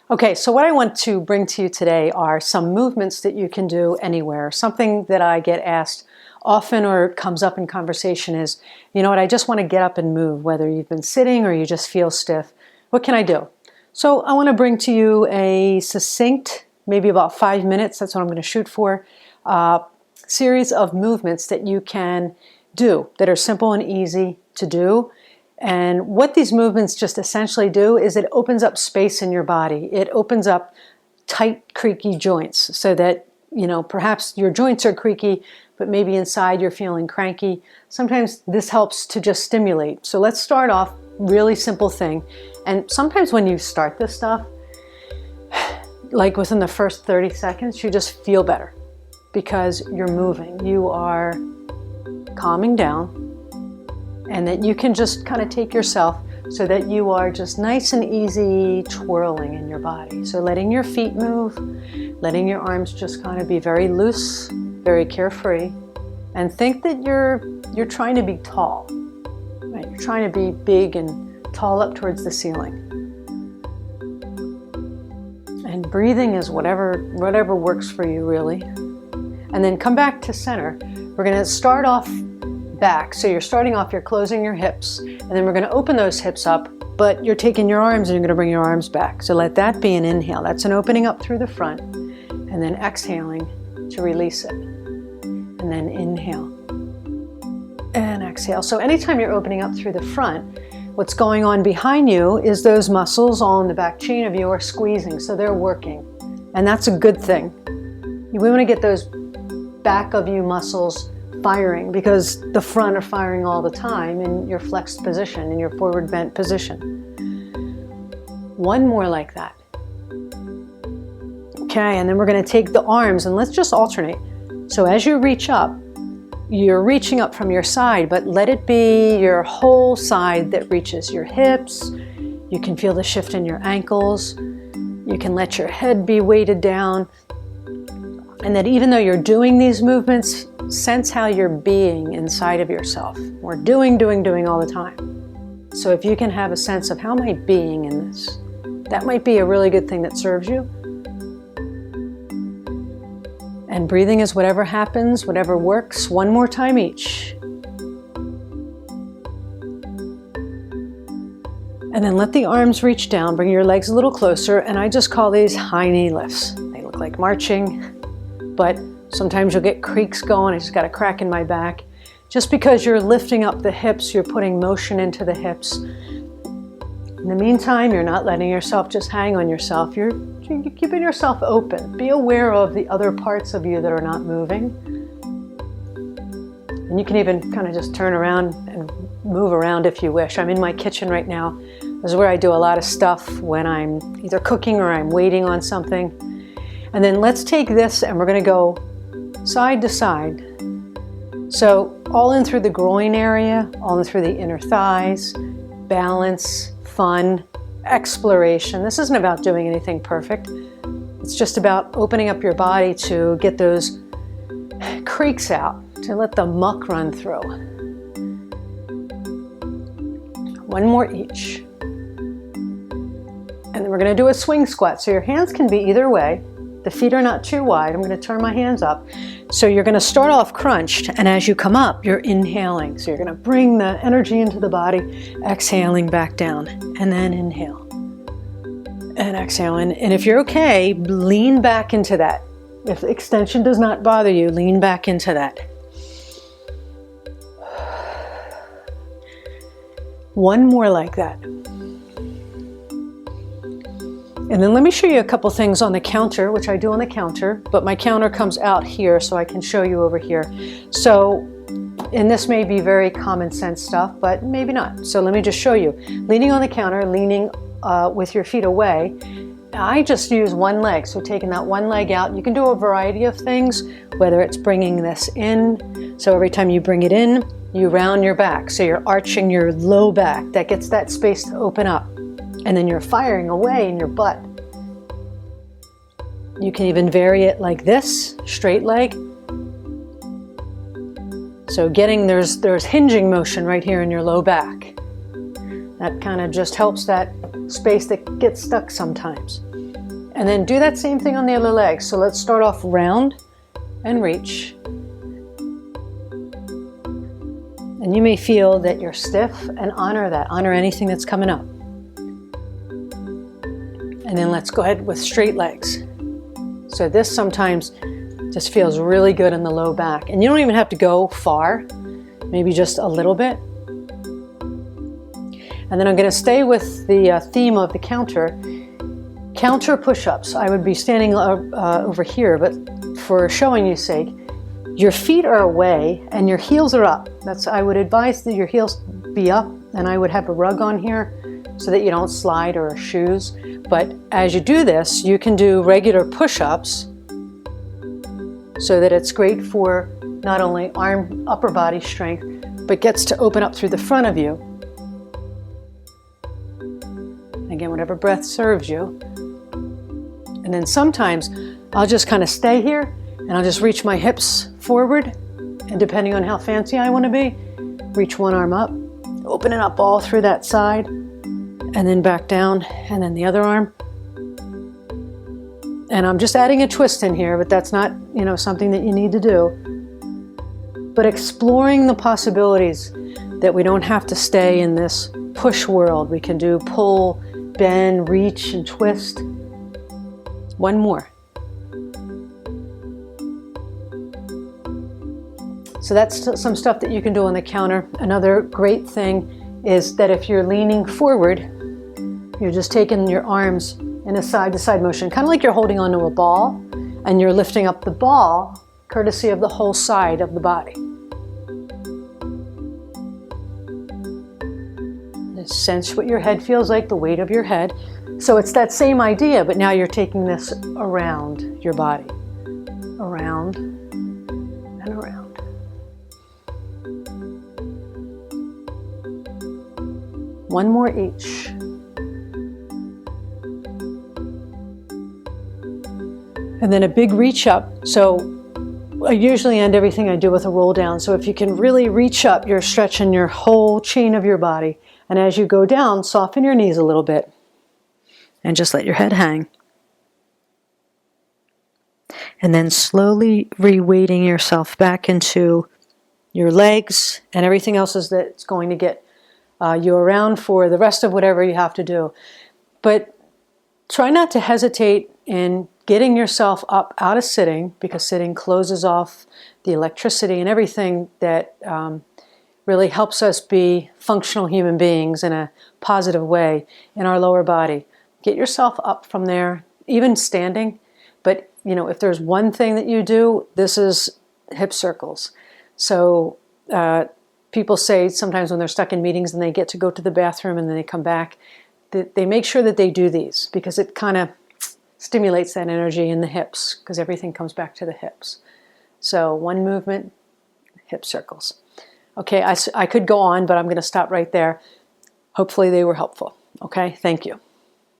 Okay, so what I want to bring to you today are some movements that you can do anywhere. Something that I get asked often or comes up in conversation is, you know what, I just want to get up and move, whether you've been sitting or you just feel stiff. What can I do? So I want to bring to you a succinct, maybe about 5 minutes, that's what I'm going to shoot for, series of movements that you can do that are simple and easy to do. And what these movements just essentially do is it opens up space in your body. It opens up tight, creaky joints so that, you know, perhaps your joints are creaky, but maybe inside you're feeling cranky. Sometimes this helps to just stimulate. So let's start off really simple thing. And sometimes when you start this stuff, like within the first 30 seconds, you just feel better because you're moving. You are calming down. And that you can just kind of take yourself so that you are just nice and easy twirling in your body. So letting your feet move, letting your arms just kind of be very loose, very carefree, and think that you're trying to be tall. Right? You're trying to be big and tall up towards the ceiling. And breathing is whatever works for you, really. And then come back to center. We're going to start off back. So you're starting off, you're closing your hips, and then we're going to open those hips up, but you're taking your arms and you're going to bring your arms back. So let that be an inhale. That's an opening up through the front, and then exhaling to release it. And then inhale and exhale. So anytime you're opening up through the front, what's going on behind you is those muscles all in the back chain of you are squeezing, so they're working. And that's a good thing. We want to get those back of you muscles firing because the front are firing all the time in your flexed position, in your forward bent position. One more like that. Okay, and then we're going to take the arms and let's just alternate. So as you reach up, you're reaching up from your side, but let it be your whole side that reaches your hips. You can feel the shift in your ankles. You can let your head be weighted down. And that even though you're doing these movements, sense how you're being inside of yourself. We're doing all the time. So if you can have a sense of how am I being in this, that might be a really good thing that serves you. And breathing is whatever happens, whatever works, one more time each. And then let the arms reach down, bring your legs a little closer, and I just call these high knee lifts. They look like marching, but sometimes you'll get creaks going. I just got a crack in my back. Just because you're lifting up the hips, you're putting motion into the hips. In the meantime, you're not letting yourself just hang on yourself. You're keeping yourself open. Be aware of the other parts of you that are not moving. And you can even kind of just turn around and move around if you wish. I'm in my kitchen right now. This is where I do a lot of stuff when I'm either cooking or I'm waiting on something. And then let's take this and we're going to go side to side. So all in through the groin area, all in through the inner thighs, balance, fun, exploration. This isn't about doing anything perfect. It's just about opening up your body to get those creaks out, to let the muck run through. One more each. And then we're going to do a swing squat. So your hands can be either way. The feet are not too wide. I'm going to turn my hands up. So you're going to start off crunched, and as you come up, you're inhaling. So you're going to bring the energy into the body, exhaling back down, and then inhale. And exhale. And if you're okay, lean back into that. If extension does not bother you, lean back into that. One more like that. And then let me show you a couple things on the counter, which I do on the counter, but my counter comes out here so I can show you over here. So, and this may be very common sense stuff, but maybe not. So let me just show you. Leaning on the counter, leaning with your feet away, I just use one leg. So taking that one leg out, you can do a variety of things, whether it's bringing this in. So every time you bring it in, you round your back. So you're arching your low back. That gets that space to open up. And then you're firing away in your butt. You can even vary it like this, straight leg. So there's hinging motion right here in your low back. That kind of just helps that space that gets stuck sometimes. And then do that same thing on the other leg. So let's start off round and reach. And you may feel that you're stiff, and honor that. Honor anything that's coming up. And then let's go ahead with straight legs. So this sometimes just feels really good in the low back. And you don't even have to go far, maybe just a little bit. And then I'm going to stay with the theme of the counter push-ups. I would be standing over here, but for showing you sake, your feet are away and your heels are up. I would advise that your heels be up, and I would have a rug on here so that you don't slide, or shoes. But as you do this, you can do regular push-ups so that it's great for not only upper body strength, but gets to open up through the front of you. Again, whatever breath serves you. And then sometimes I'll just kind of stay here and I'll just reach my hips forward. And depending on how fancy I want to be, reach one arm up, open it up all through that side, and then back down, and then the other arm. And I'm just adding a twist in here, but that's not, something that you need to do. But exploring the possibilities that we don't have to stay in this push world. We can do pull, bend, reach, and twist. One more. So that's some stuff that you can do on the counter. Another great thing is that if you're leaning forward, you're just taking your arms in a side-to-side motion, kind of like you're holding onto a ball, and you're lifting up the ball courtesy of the whole side of the body. Just sense what your head feels like, the weight of your head. So it's that same idea, but now you're taking this around your body. Around and around. One more each. And then a big reach up. So I usually end everything I do with a roll down. So if you can really reach up, you're stretching your whole chain of your body. And as you go down, soften your knees a little bit. And just let your head hang. And then slowly re-weighting yourself back into your legs and everything else that's going to get you around for the rest of whatever you have to do. But try not to hesitate in getting yourself up out of sitting, because sitting closes off the electricity and everything that really helps us be functional human beings in a positive way in our lower body. Get yourself up from there, even standing. But if there's one thing that you do, this is hip circles. So people say sometimes when they're stuck in meetings and they get to go to the bathroom and then they come back, they make sure that they do these, because it kind of stimulates that energy in the hips, because everything comes back to the hips. So one movement, hip circles. Okay, I could go on, but I'm going to stop right there. Hopefully they were helpful. Okay, thank you.